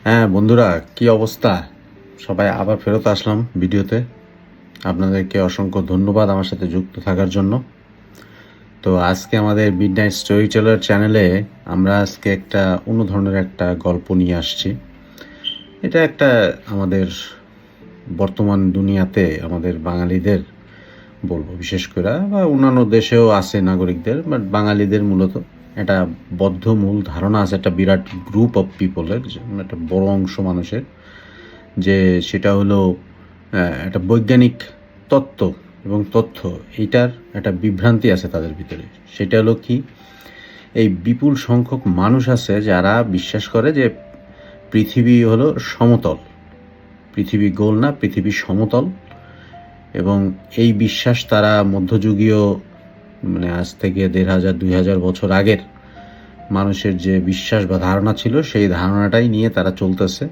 হ্যাঁ বন্ধুরা, কি অবস্থা? সবাই আবার ফেরত আসলাম ভিডিওতে। আপনাদেরকে অসংখ্য ধন্যবাদ আমার সাথে যুক্ত থাকার জন্য। তো আজকে আমাদের মিডনাইট স্টোরি টেলার চ্যানেলে আমরা আজকে একটা অন্য ধরনের একটা গল্প নিয়ে আসছি। এটা একটা আমাদের বর্তমান দুনিয়াতে আমাদের বাঙালিদের বলবো, বিশেষ করে বা অন্যান্য দেশেও আছে নাগরিকদের, বাট বাঙালিদের মূলত একটা বদ্ধ মূল ধারণা আছে, একটা বিরাট গ্রুপ অফ পিপলের, একটা বড় অংশ মানুষের, যে সেটা হলো একটা বৈজ্ঞানিক তত্ত্ব এবং তথ্য, এইটার একটা বিভ্রান্তি আছে তাদের ভিতরে। সেটা হলো কি, এই বিপুল সংখ্যক মানুষ আছে যারা বিশ্বাস করে যে পৃথিবী হলো সমতল, পৃথিবী গোল না, পৃথিবী সমতল। এবং এই বিশ্বাস তারা মধ্যযুগীয়, মানে আজ থেকে 1500-2000 বছর আগের মানুষের যে বিশ্বাস বা ধারণা ছিল, সেই ধারণাটাই নিয়ে তারা চলতেছে।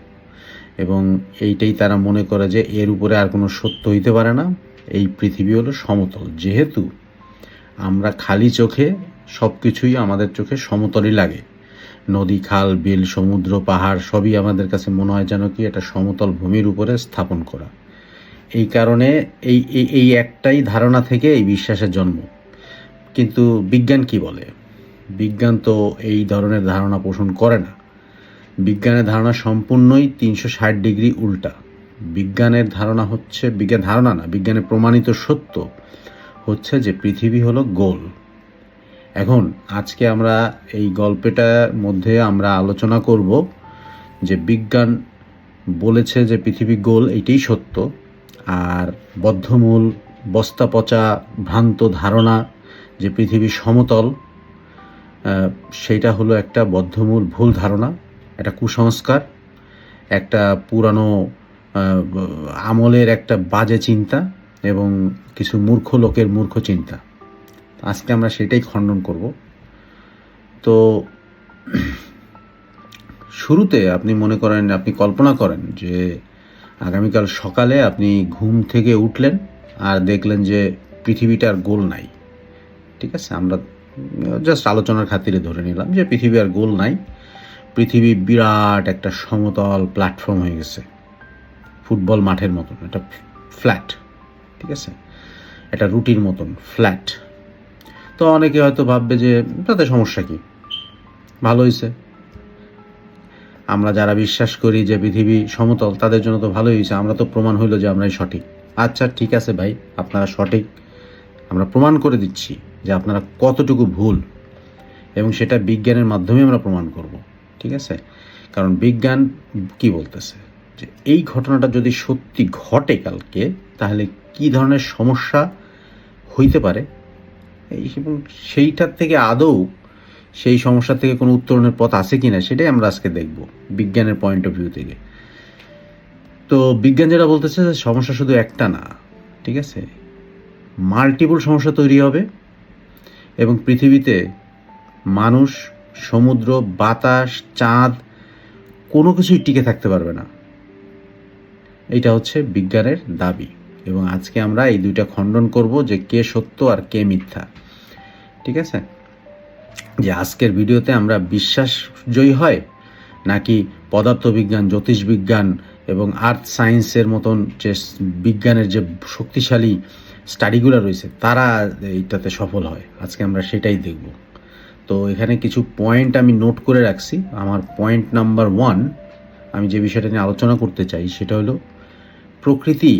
এবং এইটাই তারা মনে করে যে এর উপরে আর কোনো সত্য হইতে পারে না, এই পৃথিবী হলো সমতল। যেহেতু আমরা খালি চোখে সব কিছুই আমাদের চোখে সমতলই লাগে, নদী, খাল, বিল, সমুদ্র, পাহাড় সবই আমাদের কাছে মনে হয় যেন কি একটা সমতল ভূমির উপরে স্থাপন করা। এই কারণে এই এই এই একটাই ধারণা থেকে এই বিশ্বাসের জন্ম। কিন্তু বিজ্ঞান কি বলে? বিজ্ঞান তো এই ধরনের ধারণা পোষণ করে না। বিজ্ঞানের ধারণা সম্পূর্ণই 360 ডিগ্রি উল্টা। বিজ্ঞানের ধারণা হচ্ছে, বিজ্ঞান ধারণা না, বিজ্ঞানের প্রমাণিত সত্য হচ্ছে যে পৃথিবী হলো গোল। এখন আজকে আমরা এই গল্পটার মধ্যে আমরা আলোচনা করব যে বিজ্ঞান বলেছে যে পৃথিবী গোল, এইটাই সত্য। আর বদ্ধমূল, বস্তা পচা, ভ্রান্ত ধারণা যে পৃথিবী সমতল, সেইটা হলো একটা বদ্ধমূল ভুল ধারণা, একটা কুসংস্কার, একটা পুরানো আমলের একটা বাজে চিন্তা এবং কিছু মূর্খ লোকের মূর্খ চিন্তা। আজকে আমরা সেটাই খণ্ডন করব। তো শুরুতে আপনি মনে করেন, আপনি কল্পনা করেন যে আগামীকাল সকালে আপনি ঘুম থেকে উঠলেন আর দেখলেন যে পৃথিবীটার গোল নাই। ঠিক আছে, আমরা জাস্ট আলোচনার খাতিরে ধরে নিলাম যে পৃথিবী আর গোল নাই, পৃথিবী বিরাট একটা সমতল প্ল্যাটফর্ম হয়ে গেছে, ফুটবল মাঠের মতন একটা ফ্ল্যাট। ঠিক আছে, একটা রুটির মতন ফ্ল্যাট। তো অনেকে হয়তো ভাববে যে তাতে সমস্যা কি, ভালো হয়েছে। আমরা যারা বিশ্বাস করি যে পৃথিবী সমতল, তাদের জন্য তো ভালোই হয়েছে, আমরা তো প্রমাণ হইলো যে আমরাই সঠিক। আচ্ছা ঠিক আছে ভাই, আপনারা সঠিক, আমরা প্রমাণ করে দিচ্ছি যে আপনারা কতটুকু ভুল, এবং সেটা বিজ্ঞানের মাধ্যমে আমরা প্রমাণ করব। ঠিক আছে, কারণ বিজ্ঞান কি বলতেছে যে এই ঘটনাটা যদি সত্যি ঘটে কালকে, তাহলে কি ধরনের সমস্যা হইতে পারে, এবং সেইটার থেকে আদৌ সেই সমস্যা থেকে কোনো উত্তরণের পথ আছে কিনা, সেটাই আমরা আজকে দেখব বিজ্ঞানের পয়েন্ট অফ ভিউ থেকে। তো বিজ্ঞান যেটা বলতেছে যে সমস্যা শুধু একটা না, ঠিক আছে, মাল্টিপল সমস্যা তৈরি হবে, এবং পৃথিবীতে মানুষ, সমুদ্র, বাতাস, চাঁদ কোনো কিছুই টিকে থাকতে পারবে না। এইটা হচ্ছে বিজ্ঞানের দাবি, এবং আজকে আমরা এই দুইটা খণ্ডন করব যে কে সত্য আর কে মিথ্যা। ঠিক আছে, যে আজকের ভিডিওতে আমরা বিশ্বাস জয়ী হয় নাকি পদার্থবিজ্ঞান, জ্যোতিষবিজ্ঞান এবং আর্থ সায়েন্সের মতন যে বিজ্ঞানের যে শক্তিশালী স্টাডিগুলো রয়েছে, তারা এইটাতে সফল হয়, আজকে আমরা সেটাই দেখব। তো এখানে কিছু পয়েন্ট আমি নোট করে রাখছি। আমার পয়েন্ট নাম্বার 1, আমি যে বিষয়টা নিয়ে আলোচনা করতে চাই সেটা হলো প্রকৃতি।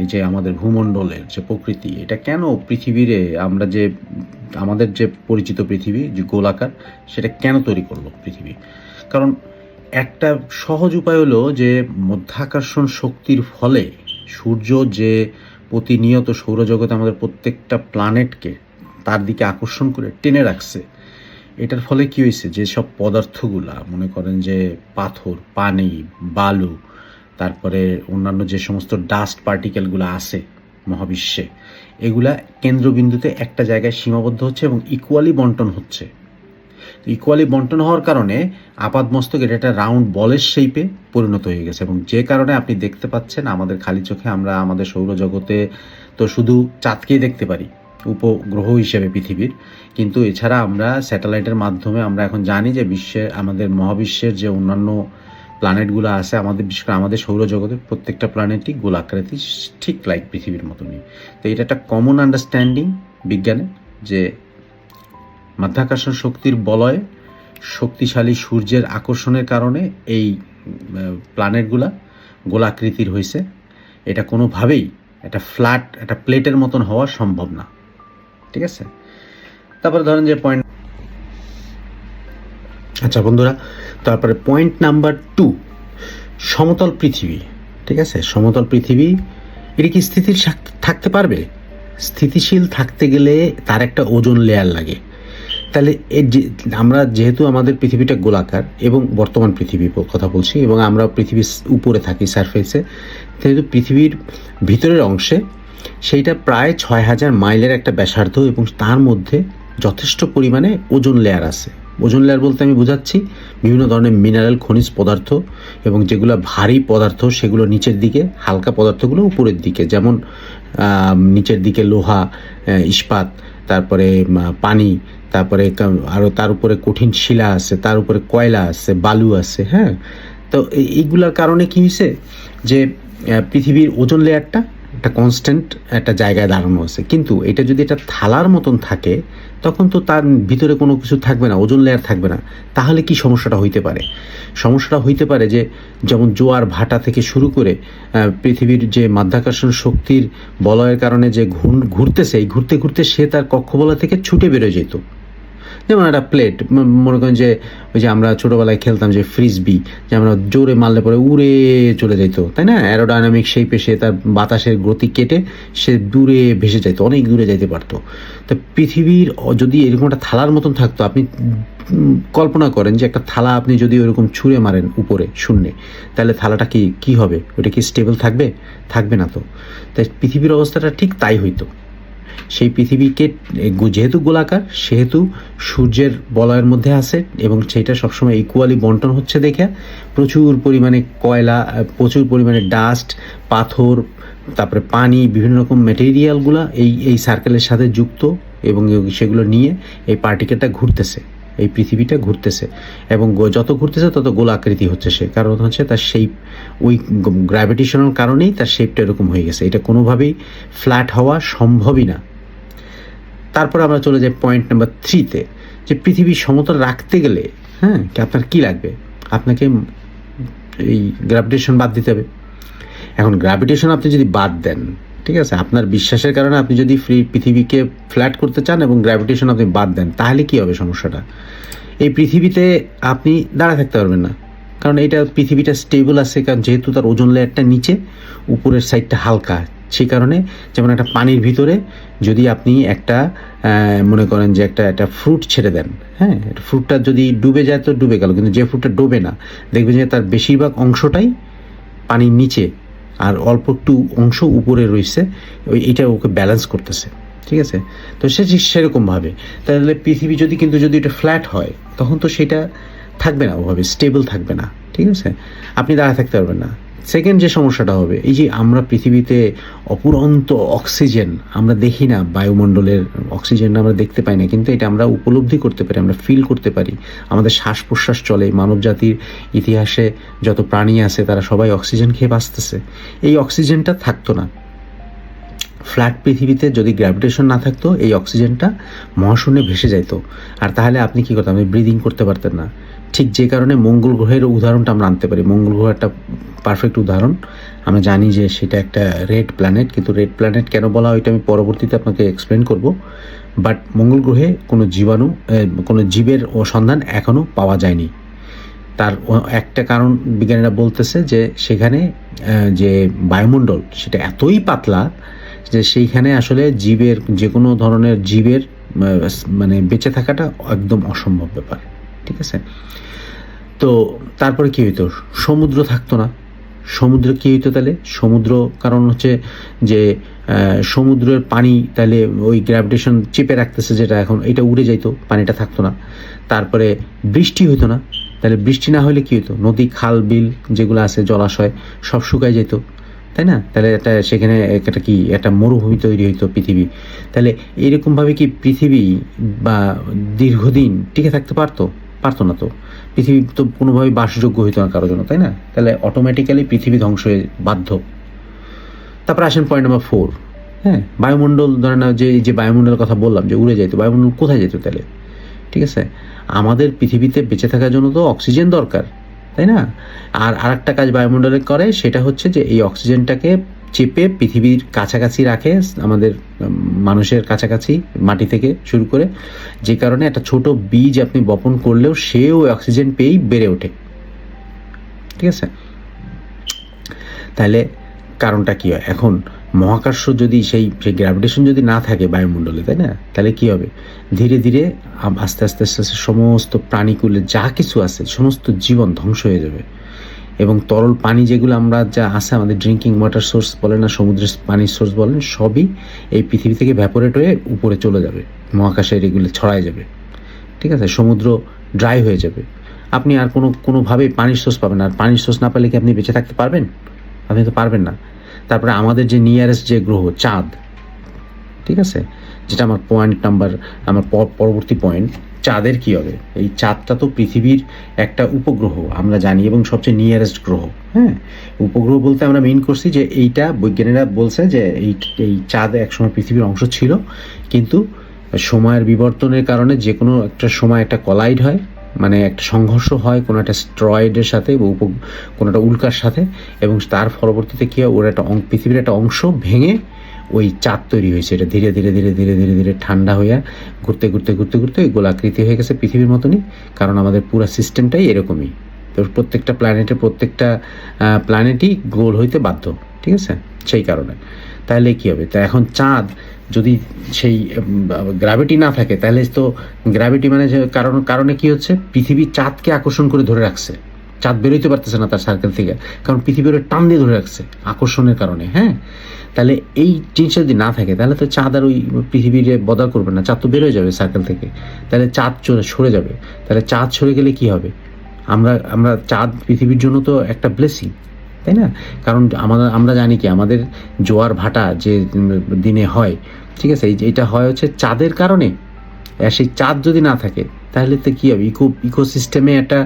এই যে আমাদের ভূমণ্ডলের যে প্রকৃতি, এটা কেন পৃথিবীরে, আমরা যে আমাদের যে পরিচিত পৃথিবী যে গোলাকার, সেটা কেন তৈরি করলো পৃথিবী? কারণ একটা সহজ উপায় হলো যে মধ্যাকর্ষণ শক্তির ফলে সূর্য যে প্রতিনিয়ত সৌরজগতে আমাদের প্রত্যেকটা প্ল্যানেটকে তার দিকে আকর্ষণ করে টেনে রাখছে। এটার ফলে কি হয়েছে, যে সব পদার্থগুলা, মনে করেন যে পাথর, পানি, বালু, তারপরে অন্যান্য যে সমস্ত ডাস্ট পার্টিকেলগুলো আছে মহাবিশ্বে, এগুলা কেন্দ্রবিন্দুতে একটা জায়গায় সীমাবদ্ধ হচ্ছে এবং ইকুয়ালি বন্টন হচ্ছে। ইকুয়ালি বন্টন হওয়ার কারণে আপাতমস্তক এটা একটা রাউন্ড বলের শেপে পরিণত হয়ে গেছে, এবং যে কারণে আপনি দেখতে পাচ্ছেন আমাদের খালি চোখে আমরা আমাদের সৌরজগতে তো শুধু চাঁদকেই দেখতে পারি উপগ্রহ হিসেবে পৃথিবীর, কিন্তু এছাড়া আমরা স্যাটেলাইটের মাধ্যমে আমরা এখন জানি যে বিশ্বে, আমাদের মহাবিশ্বের যে অন্যান্য প্ল্যানেটগুলো আছে আমাদের, বিশেষ করে আমাদের সৌরজগতের প্রত্যেকটা প্ল্যানেটই গোলাকৃতি, ঠিক লাইক পৃথিবীর মতনই। তো এটা একটা কমন আন্ডারস্ট্যান্ডিং বিজ্ঞানে যে মাধ্যাকর্ষণ শক্তির বলয়ে শক্তিশালী সূর্যের আকর্ষণের কারণে এই প্ল্যানেটগুলা গোলাকৃতির হয়েছে। এটা কোনোভাবেই একটা ফ্ল্যাট একটা প্লেটের মতন হওয়া সম্ভব না, ঠিক আছে। তারপরে ধরেন যে পয়েন্ট, আচ্ছা বন্ধুরা, তারপরে পয়েন্ট নাম্বার 2, সমতল পৃথিবী, ঠিক আছে। সমতল পৃথিবী এটা কি স্থিতিশীল থাকতে পারবে? স্থিতিশীল থাকতে গেলে তার একটা ওজোন লেয়ার লাগে। তাহলে আমরা যেহেতু আমাদের পৃথিবীটা গোলাকার এবং বর্তমান পৃথিবীর কথা বলছি, এবং আমরা পৃথিবীর উপরে থাকি সারফেসে, যেহেতু পৃথিবীর ভিতরের অংশে সেইটা প্রায় 6000 মাইলের একটা ব্যাসার্ধ, এবং তার মধ্যে যথেষ্ট পরিমাণে ওজোন লেয়ার আছে। ওজোন লেয়ার বলতে আমি বোঝাচ্ছি বিভিন্ন ধরনের মিনারেল, খনিজ পদার্থ, এবং যেগুলো ভারী পদার্থ সেগুলো নিচের দিকে, হালকা পদার্থগুলো উপরের দিকে, যেমন নিচের দিকে লোহা, ইস্পাত, তারপরে পানি, তারপরে আরও তার উপরে কঠিন শিলা আছে, তার উপরে কয়লা আছে, বালু আছে। হ্যাঁ, তো এইগুলোর কারণে কী হয়েছে যে পৃথিবীর ওজোন লেয়ারটা একটা কনস্ট্যান্ট একটা জায়গায় দাঁড়ানো আছে। কিন্তু এটা যদি এটা থালার মতন থাকে তখন তো তার ভিতরে কোনো কিছু থাকবে না, ওজোন লেয়ার থাকবে না। তাহলে কি সমস্যাটা হইতে পারে? সমস্যাটা হইতে পারে যে যেমন জোয়ার ভাটা থেকে শুরু করে পৃথিবীর যে মাধ্যাকর্ষণ শক্তির বলয়ের কারণে যে ঘুরতেছে, এই ঘুরতে ঘুরতে সে তার কক্ষবলয় থেকে ছুটে বেরোয় যেত। যেমন একটা প্লেট, মনে করেন যে ওই যে আমরা ছোটোবেলায় খেলতাম যে ফ্রিসবি, যে আমরা জোরে মারলে পরে উড়ে চলে যেত, তাই না? অ্যারোডাইনামিক শেপে সে তার বাতাসের গতি কেটে সে দূরে ভেসে যেত, অনেক দূরে যেতে পারতো। তো পৃথিবীর যদি এরকম একটা থালার মতন থাকতো, আপনি কল্পনা করেন যে একটা থালা আপনি যদি ওরকম ছুঁড়ে মারেন উপরে শূন্যে, তাহলে থালাটা কি হবে? ওটা কি স্টেবল থাকবে? থাকবে না তো। তাই পৃথিবীর অবস্থাটা ঠিক তাই হইতো। সেই পৃথিবীকে যেহেতু গোলাকার, সেহেতু সূর্যের বলয়ের মধ্যে আছে, এবং সেইটা সবসময় ইকুয়ালি বন্টন হচ্ছে দেখে প্রচুর পরিমাণে কয়লা, প্রচুর পরিমাণে ডাস্ট, পাথর, তারপরে পানি, বিভিন্ন রকম মেটেরিয়ালগুলো এই সার্কেলের সাথে যুক্ত, এবং সেগুলো নিয়ে এই পার্টিকেলটা ঘুরতেছে, এই পৃথিবীটা ঘুরতেছে, এবং যত ঘুরতেছে তত গোলাকৃতি হচ্ছে সে। কারণ হচ্ছে তার শেপ, ওই গ্র্যাভিটেশনের কারণেই তার শেপটা এরকম হয়ে গেছে। এটা কোনোভাবেই ফ্ল্যাট হওয়া সম্ভবই না। তারপর আমরা চলে যাই পয়েন্ট নাম্বার 3-তে, যে পৃথিবী সমতল রাখতে গেলে হ্যাঁ আপনার কি লাগবে? আপনাকে এই গ্র্যাভিটেশন বাদ দিতে হবে। এখন গ্র্যাভিটেশন আপনি যদি বাদ দেন, ঠিক আছে, আপনার বিশ্বাসের কারণে আপনি যদি পৃথিবীকে ফ্ল্যাট করতে চান এবং গ্র্যাভিটেশন আপনি বাদ দেন, তাহলে কি হবে সমস্যাটা? এই পৃথিবীতে আপনি দাঁড়া থাকতে পারবেন না, কারণ এটা পৃথিবীটা স্টেবল আছে, কারণ যেহেতু তার ওজোন লেয়ারটা নিচে, উপরের সাইডটা হালকা, সেই কারণে। যেমন একটা পানির ভিতরে যদি আপনি একটা মনে করেন যে একটা ফ্রুট ছেড়ে দেন, হ্যাঁ, ফ্রুটটা যদি ডুবে যায় তো ডুবে গেল, কিন্তু যে ফ্রুটটা ডোবে না, দেখবেন যে তার বেশিরভাগ অংশটাই পানির নিচে আর অল্প একটু অংশ উপরে রয়েছে, এটা ওকে ব্যালেন্স করতেছে, ঠিক আছে। তো সে ঠিক সেরকমভাবে, তাহলে পৃথিবী যদি এটা ফ্ল্যাট হয়, তখন তো সেটা থাকবে না, ওভাবে স্টেবল থাকবে না, ঠিক আছে, আপনি দাঁড়া থাকতে পারবেন না। সেকেন্ড যে সমস্যাটা হবে, এই যে আমরা পৃথিবীতে অপুরন্ত অক্সিজেন আমরা দেখি না, বায়ুমণ্ডলের অক্সিজেনটা আমরা দেখতে পাই না, কিন্তু এটা আমরা উপলব্ধি করতে পারি, আমরা ফিল করতে পারি। আমাদের শ্বাস প্রশ্বাস চলে, মানব জাতির ইতিহাসে যত প্রাণী আছে তারা সবাই অক্সিজেন খেয়ে বাঁচতেছে। এই অক্সিজেনটা থাকতো না ফ্ল্যাট পৃথিবীতে, যদি গ্র্যাভিটেশন না থাকতো, এই অক্সিজেনটা মহাশূন্যে ভেসে যেত, আর তাহলে আপনি কী করতেন? আপনি ব্রিদিং করতে পারতেন না। ঠিক যে কারণে মঙ্গল গ্রহের উদাহরণটা আমরা আনতে পারি। মঙ্গল গ্রহ একটা পারফেক্ট উদাহরণ। আমরা জানি যে সেটা একটা রেড প্ল্যানেট, কিন্তু রেড প্ল্যানেট কেন বলা হয় এটা আমি পরবর্তীতে আপনাকে এক্সপ্লেন করব। বাট মঙ্গল গ্রহে কোনো কোনো জীবের সন্ধান এখনও পাওয়া যায়নি। তার একটা কারণ বিজ্ঞানীরা বলতেছে যে সেখানে যে বায়ুমণ্ডল সেটা এতই পাতলা যে সেইখানে আসলে যে কোনো ধরনের জীবের মানে বেঁচে থাকাটা একদম অসম্ভব ব্যাপার, ঠিক আছে। তো তারপরে কী হইতো? সমুদ্র থাকতো না। সমুদ্র কী হইতো তাহলে? সমুদ্র, কারণ হচ্ছে যে সমুদ্রের পানি তাহলে ওই গ্র্যাভিটেশন চেপে রাখতেছে, যেটা এখন এটা উড়ে যাইতো, পানিটা থাকতো না। তারপরে বৃষ্টি হইতো না, তাহলে বৃষ্টি না হলে কী হইতো? নদী, খাল, বিল যেগুলো আছে, জলাশয় সব শুকায় যেত, তাই না? তাহলে সেখানে একটা মরুভূমি তৈরি হইতো পৃথিবী। তাহলে এইরকমভাবে কি পৃথিবী বা দীর্ঘদিন টিকে থাকতে পারতো? পারতো না তো, পৃথিবী তো কোনোভাবেই বাসযোগ্য হইতো না কারোর জন্য, তাই না? তাহলে অটোমেটিক্যালি পৃথিবী ধ্বংস হয়ে বাধ্য। তারপরে আসেন পয়েন্ট নাম্বার 4। হ্যাঁ, বায়ুমণ্ডল ধরে না, যে বায়ুমণ্ডলের কথা বললাম যে উড়ে যেত, বায়ুমণ্ডল কোথায় যেত তাহলে? ঠিক আছে, আমাদের পৃথিবীতে বেঁচে থাকার জন্য তো অক্সিজেন দরকার, তাই না? আর আরেকটা কাজ বায়ুমণ্ডলে করে, সেটা হচ্ছে যে এই অক্সিজেনটাকে চেপে পৃথিবীর কাছাকাছি রাখে, আমাদের মানুষের কাছাকাছি মাটি থেকে শুরু করে, যে কারণে একটা ছোট বীজ আপনি বপন করলেও সেও অক্সিজেন পেয়েই বেড়ে ওঠে। ঠিক আছে, তাহলে কারণটা কী হয়? এখন মহাকর্ষ যদি সেই গ্র্যাভিটেশন যদি না থাকে বায়ুমণ্ডলে, তাই না, তাহলে কী হবে? ধীরে ধীরে আস্তে আস্তে আস্তে আস্তে সমস্ত প্রাণীকুলে যা কিছু আছে সমস্ত জীবন ধ্বংস হয়ে যাবে, এবং তরল পানি যেগুলো আমরা যা আছে আমাদের ড্রিঙ্কিং ওয়াটার সোর্স বলেন না, সমুদ্রের পানির সোর্স বলেন, সবই এই পৃথিবী থেকে ভ্যাপোরেট হয়ে উপরে চলে যাবে, মহাকাশের এগুলো ছড়ায় যাবে। ঠিক আছে, সমুদ্র ড্রাই হয়ে যাবে, আপনি আর কোনোভাবেই পানির সোর্স পাবেন না। আর পানির সোর্স না পেলে কি আপনি বেঁচে থাকতে পারবেন? আপনি তো পারবেন না। তারপরে আমাদের যে নিয়ারেস্ট যে গ্রহ চাঁদ, ঠিক আছে, যেটা আমার পয়েন্ট নাম্বার, আমার পরবর্তী পয়েন্ট, চাঁদের কী হবে? এই চাঁদটা তো পৃথিবীর একটা উপগ্রহ আমরা জানি, এবং সবচেয়ে নিয়ারেস্ট গ্রহ। হ্যাঁ, উপগ্রহ বলতে আমরা মেইন করছি যে এইটা বৈজ্ঞানিকরা বলছে যে এই চাঁদ একসময় পৃথিবীর অংশ ছিল, কিন্তু সময়ের বিবর্তনের কারণে যে কোনো একটা সময় একটা কলাইড হয়, মানে একটা সংঘর্ষ হয় কোনো একটা স্ট্রয়েডের সাথে বা কোনো একটা উল্কার সাথে, এবং তার পরবর্তীতে কী হয়, ওর একটা পৃথিবীর একটা অংশ ভেঙে ওই চাঁদ তৈরি হয়েছে। এটা ধীরে ধীরে ধীরে ধীরে ধীরে ধীরে ঠান্ডা হইয়া ঘুরতে ঘুরতে ঘুরতে ঘুরতে ওই গোলাকৃতি হয়ে গেছে পৃথিবীর মতনই, কারণ আমাদের পুরো সিস্টেমটাই এরকমই। তো প্রত্যেকটা প্ল্যানেটই গোল হইতে বাধ্য। ঠিক আছে, সেই কারণে তাহলে কী হবে? তা এখন চাঁদ যদি সেই গ্র্যাভিটি না থাকে, তাহলে তো গ্র্যাভিটি মানে যে কারণে কি হচ্ছে, পৃথিবী চাঁদকে আকর্ষণ করে ধরে রাখছে, চাঁদ বেরোইতে পারতেছে না তার সার্কেল থেকে, কারণ পৃথিবীর টান দিয়ে ধরে রাখছে আকর্ষণের কারণে। হ্যাঁ, তাহলে এই জিনিসটা যদি না থাকে, তাহলে তো চাঁদ আর ওই পৃথিবীর বদল করবে না, চাঁদ তো বেরোয় যাবে সার্কেল থেকে, তাহলে চাঁদ সরে যাবে। তাহলে চাঁদ সরে গেলে কি হবে? আমরা চাঁদ পৃথিবীর জন্য তো একটা ব্লেসিং, তাই না? কারণ আমরা জানি কি, আমাদের জোয়ার ভাটা যে দিনে হয়, ঠিক আছে, এইটা হয় হচ্ছে চাঁদের কারণে। আর সেই চাঁদ যদি না থাকে, তাহলে তো কী হবে? ইকোসিস্টেমে একটা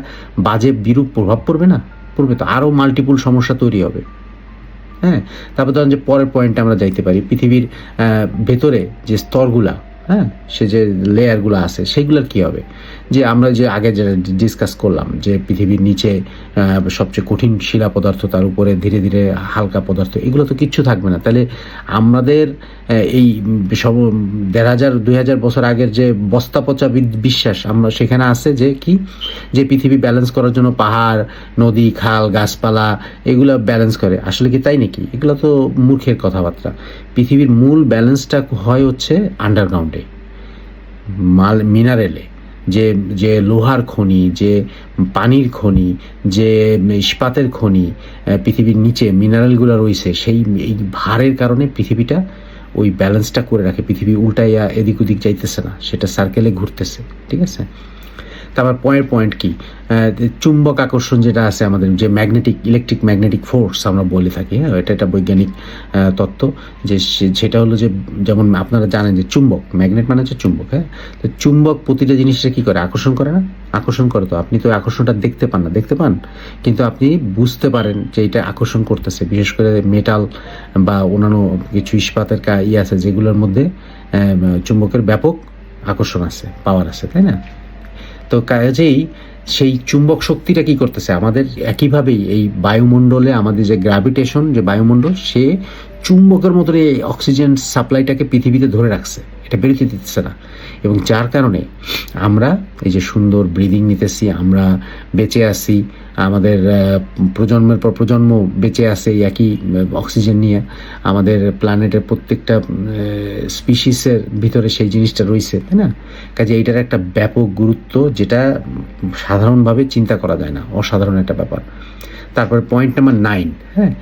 বাজে বিরূপ প্রভাব পড়বে না? পড়বে তো, আরও মাল্টিপুল সমস্যা তৈরি হবে। হ্যাঁ, তারপর ধরেন যে পরের পয়েন্টে আমরা যাইতে পারি, পৃথিবীর ভেতরে যে স্তরগুলা, হ্যাঁ, সে যে লেয়ারগুলো আছে সেগুলোর কী হবে? যে আমরা যে আগে যেটা ডিসকাস করলাম যে পৃথিবীর নিচে সবচেয়ে কঠিন শিলা পদার্থ, তার উপরে ধীরে ধীরে হালকা পদার্থ, এগুলো তো কিচ্ছু থাকবে না। তাহলে আমাদের এই সব 1500-2000 বছর আগের যে বস্তা পচা বিশ্বাস আমরা সেখানে আছে যে কি, যে পৃথিবী ব্যালেন্স করার জন্য পাহাড়, নদী, খাল, গাছপালা এগুলো ব্যালেন্স করে। আসলে কি তাই নাকি? এগুলো তো মূর্খের কথাবার্তা। পৃথিবীর মূল ব্যালেন্সটা হয় হচ্ছে আন্ডারগ্রাউন্ডে, মিনারেলে, যে লোহার খনি, যে পানির খনি, যে ইস্পাতের খনি, পৃথিবীর নিচে মিনারেলগুলো রয়েছে, এই ভারের কারণে পৃথিবীটা ওই ব্যালেন্সটা করে রাখে। পৃথিবী উল্টাইয়া এদিক ওদিক যাইতেছে না, সেটা সার্কেলে ঘুরতেছে। ঠিক আছে, তারপর পয়েন্ট কি, চুম্বক আকর্ষণ যেটা আছে আমাদের, যে ইলেকট্রিক ম্যাগনেটিক ফোর্স আমরা বলে থাকি। হ্যাঁ, এটা একটা বৈজ্ঞানিক তত্ত্ব, যে সেটা হলো যে, যেমন আপনারা জানেন যে চুম্বক, ম্যাগনেট মানে হচ্ছে চুম্বক। হ্যাঁ, তো চুম্বক প্রতিটা জিনিসটা কী করে? আকর্ষণ করে না? আকর্ষণ করে। তো আপনি তো আকর্ষণটা দেখতে পান, কিন্তু আপনি বুঝতে পারেন যে এটা আকর্ষণ করতেছে। বিশেষ করে মেটাল বা অন্যান্য কিছু ইস্পাতের আছে যেগুলোর মধ্যে চুম্বকের ব্যাপক আকর্ষণ আছে, পাওয়ার আছে, তাই না? তো কাজেই সেই চুম্বক শক্তিটা কি করতেছে আমাদের, একইভাবেই এই বায়ুমণ্ডলে আমাদের যে গ্র্যাভিটেশন, যে বায়ুমণ্ডল, সে চুম্বকের মতো এই অক্সিজেন সাপ্লাইটাকে পৃথিবীতে ধরে রাখছে, এটা বেরোতে দিচ্ছে না। এবং যার কারণে আমরা এই যে সুন্দর ব্রিদিং নিতেছি, আমরা বেঁচে আছি, আমাদের প্রজন্মের পর প্রজন্ম বেঁচে আছে এই একই অক্সিজেন নিয়ে। আমাদের প্ল্যানেটের প্রত্যেকটা স্পিসিসের ভিতরে সেই জিনিসটা রয়েছে, তাই না? কাজে এইটার একটা ব্যাপক গুরুত্ব, যেটা সাধারণভাবে চিন্তা করা যায় না, অসাধারণ একটা ব্যাপার। তারপরে পয়েন্ট নাম্বার 9, হ্যাঁ,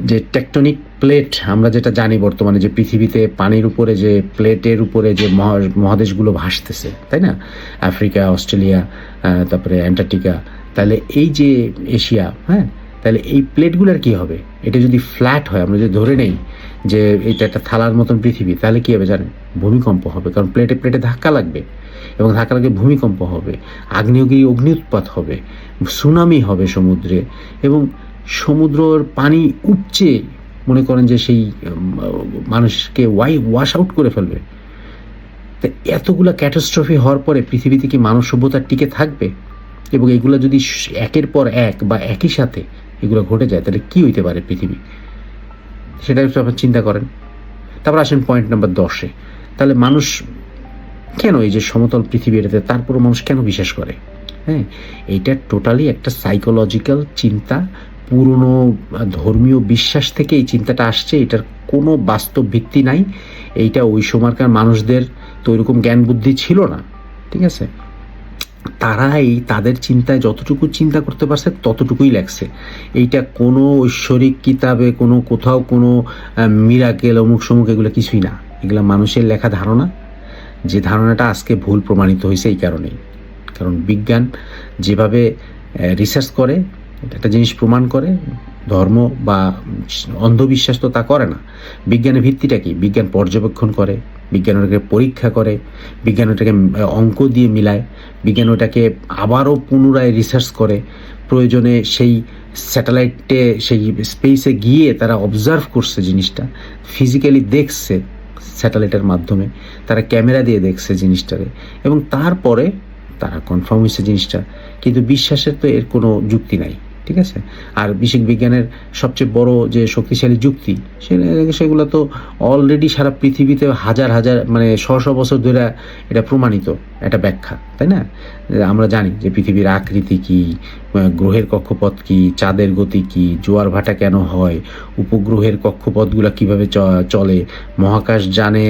যে টেকটনিক প্লেট আমরা যেটা জানি বর্তমানে, যে পৃথিবীতে পানির উপরে যে প্লেটের উপরে যে মহাদেশগুলো ভাসতেছে, তাই না? আফ্রিকা, অস্ট্রেলিয়া, তারপরে অ্যান্টার্কটিকা, তাহলে এই যে এশিয়া, হ্যাঁ, তাহলে এই প্লেটগুলোর কি হবে? এটা যদি ফ্ল্যাট হয়, আমরা যদি ধরে নেই যে এটা একটা থালার মতন পৃথিবী, তাহলে কী হবে জানেন? ভূমিকম্প হবে, কারণ প্লেটে প্লেটে ধাক্কা লাগবে, এবং ধাক্কা লাগবে ভূমিকম্প হবে, আগ্নেয়গিরি অগ্নি উৎপাত হবে, সুনামি হবে সমুদ্রে, এবং সমুদ্রের পানি উপচে মনে করেন যে সেই মানুষকে ওয়াশ আউট করে ফেলবে। তো এতগুলো ক্যাটাস্ট্রফি হওয়ার পরে পৃথিবীতে কি মানব সভ্যতা টিকে থাকবে? এবং এগুলো যদি একের পর এক বা একই সাথে এগুলো ঘটে যায়, তাহলে কি হইতে পারে পৃথিবী? সেটা একটু আপনার চিন্তা করেন। তারপর আসেন পয়েন্ট নাম্বার 10-এ। তাহলে মানুষ কেন এই যে সমতল পৃথিবী এটাতে, তারপরও মানুষ কেন বিশ্বাস করে? হ্যাঁ, এইটা টোটালি একটা সাইকোলজিক্যাল চিন্তা, পুরনো ধর্মীয় বিশ্বাস থেকে এই চিন্তাটা আসছে। এটার কোনো বাস্তব ভিত্তি নাই। এইটা ওই সময়কার মানুষদের তো ওইরকম জ্ঞান বুদ্ধি ছিল না, ঠিক আছে? তারাই তাদের চিন্তায় যতটুকু চিন্তা করতে পারছে ততটুকুই লেখছে। এইটা কোনো ঐশ্বরিক কিতাবে, কোনো কোথাও কোনো মিরাকেল অমুক সমুক এগুলো কিছুই না। এগুলো মানুষের লেখা ধারণা, যে ধারণাটা আজকে ভুল প্রমাণিত হয়েছে এই কারণেই। কারণ বিজ্ঞান যেভাবে রিসার্চ করে, একটা জিনিস প্রমাণ করে, ধর্ম বা অন্ধবিশ্বাস তো তা করে না। বিজ্ঞানের ভিত্তিটা কি? বিজ্ঞান পর্যবেক্ষণ করে, বিজ্ঞান ওটাকে পরীক্ষা করে, বিজ্ঞান ওটাকে অঙ্ক দিয়ে মিলায়, বিজ্ঞান ওটাকে আবারও পুনরায় রিসার্চ করে। প্রয়োজনে সেই স্যাটেলাইটে, সেই স্পেসে গিয়ে তারা অবজার্ভ করছে জিনিসটা, ফিজিক্যালি দেখছে স্যাটেলাইটের মাধ্যমে, তারা ক্যামেরা দিয়ে দেখছে জিনিসটারে, এবং তারপরে তারা কনফার্ম হয়েছে জিনিসটা। কিন্তু বিশ্বাসের তো এর কোনো যুক্তি নাই, ঠিক আছে? আর বিজ্ঞানের সবচেয়ে বড় যে শক্তিশালী যুক্তি, সেগুলো তো অলরেডি সারা পৃথিবীতে হাজার হাজার মানে শশ বছর ধরে এটা প্রমাণিত একটা ব্যাখ্যা, তাই না? আমরা জানি যে পৃথিবীর আকৃতি কী, গ্রহের কক্ষপথ কী, চাঁদের গতি কী, জোয়ার ভাটা কেন হয়, উপগ্রহের কক্ষপথগুলো কীভাবে চলে, মহাকাশ যানে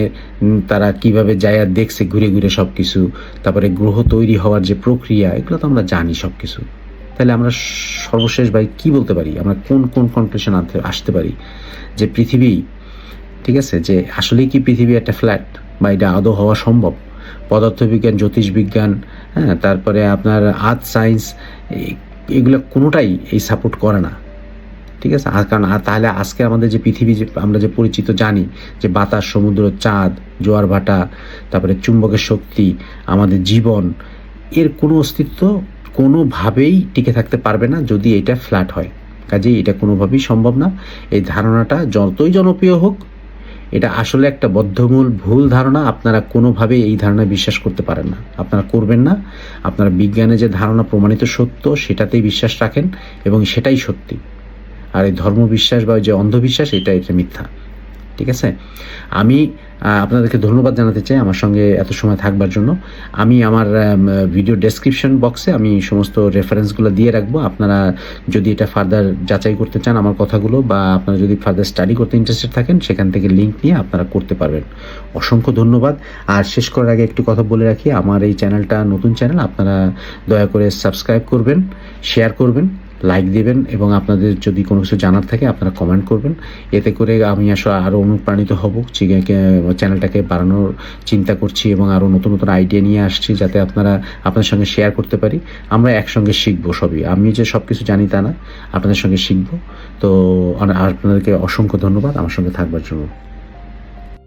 তারা কীভাবে যায় দেখছে ঘুরে ঘুরে সব কিছু, তারপরে গ্রহ তৈরি হওয়ার যে প্রক্রিয়া, এগুলো তো আমরা জানি সব কিছু। তাহলে আমরা সর্বশেষ ভাই কি বলতে পারি? আমরা কোন কোন কনক্লুশন আসতে পারি যে পৃথিবী, ঠিক আছে, যে আসলেই কি পৃথিবী একটা ফ্ল্যাট, বা এটা আদৌ হওয়া সম্ভব? পদার্থবিজ্ঞান, জ্যোতিষবিজ্ঞান, হ্যাঁ, তারপরে আপনার আর্থ সায়েন্স, এগুলো কোনোটাই এই সাপোর্ট করে না, ঠিক আছে? আর কারণ তাহলে আজকে আমাদের যে পৃথিবী, যে আমরা যে পরিচিত জানি, যে বাতাস, সমুদ্র, চাঁদ, জোয়ার ভাটা, তারপরে চুম্বকের শক্তি, আমাদের জীবন, এর কোনো অস্তিত্ব কোনোভাবেই টিকে থাকতে পারবে না যদি এটা ফ্ল্যাট হয়। কাজেই এটা কোনোভাবেই সম্ভব না। এই ধারণাটা যতই জনপ্রিয় হোক, এটা আসলে একটা বদ্ধমূল ভুল ধারণা। আপনারা কোনোভাবেই এই ধারণায় বিশ্বাস করতে পারেন না, আপনারা করবেন না। আপনারা বিজ্ঞানে যে ধারণা প্রমাণিত সত্য সেটাতেই বিশ্বাস রাখেন, এবং সেটাই সত্যি। আর এই ধর্মবিশ্বাস বা যে অন্ধবিশ্বাস, এটা মিথ্যা, ঠিক আছে? আমি আপনাদেরকে ধন্যবাদ জানাতে চাই আমার সঙ্গে এত সময় থাকবার জন্য। আমি আমার ভিডিও ডেসক্রিপশন বক্সে আমি সমস্ত রেফারেন্সগুলো দিয়ে রাখবো। আপনারা যদি এটা ফার্দার যাচাই করতে চান আমার কথাগুলো, বা আপনারা যদি ফার্দার স্টাডি করতে ইন্টারেস্টেড থাকেন, সেখান থেকে লিঙ্ক নিয়ে আপনারা করতে পারবেন। অসংখ্য ধন্যবাদ। আর শেষ করার আগে একটু কথা বলে রাখি, আমার এই চ্যানেলটা নতুন চ্যানেল, আপনারা দয়া করে সাবস্ক্রাইব করবেন, শেয়ার করবেন, লাইক দেবেন, এবং আপনাদের যদি কোনো কিছু জানার থাকে আপনারা কমেন্ট করবেন। এতে করে আমি আসলে আরও অনুপ্রাণিত হব, চ্যানেলটাকে বাড়ানোর চিন্তা করছি, এবং আরও নতুন নতুন আইডিয়া নিয়ে আসছি, যাতে আপনাদের সঙ্গে শেয়ার করতে পারি। আমরা একসঙ্গে শিখবো সবই। আমি যে সব কিছু জানি তা না, আপনাদের সঙ্গে শিখবো। তো আপনাদেরকে অসংখ্য ধন্যবাদ আমার সঙ্গে থাকবার জন্য।